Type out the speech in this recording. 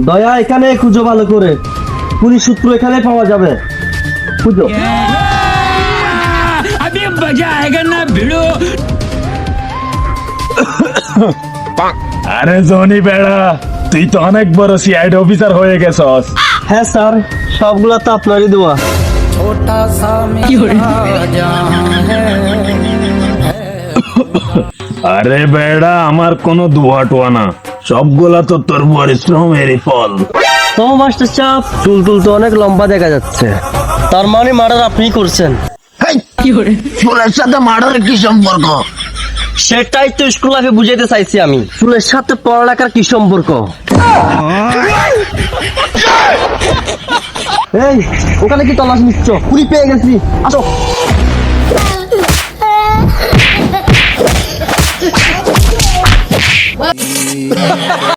দয়া এখানে খুঁজো ভালো করে, পুলিশ সূত্র এখানে পাওয়া যাবে, খুঁজো। अभी मजा आएगा ना भिड़ो। আরে জনি বেড়া, তুই তো অনেক বড় সিআইডি অফিসার হয়ে গেছস। হ্যাঁ স্যার, সবগুলা তো আপনারই দেওয়া। আরে বেড়া, আমার কোনো দোয়া টোয়া না, সবগুলা তো তোর পরিশ্রমেরই ফল। তো মাস্টার সাহেব, চুল তো অনেক লম্বা দেখা যাচ্ছে, তার মানে মার্ডার আপনি করছেন? চুলের সাথে মার্ডারের কি সম্পর্ক? সেটাই তো স্কুল লাইফে বুঝাইতে চাইছি আমি, চুলের সাথে পড়ালেখার কি সম্পর্ক? এই, ওখানে কি তল্লাশ নিচ্ছ? পুরি পেয়ে গেছি, আসো।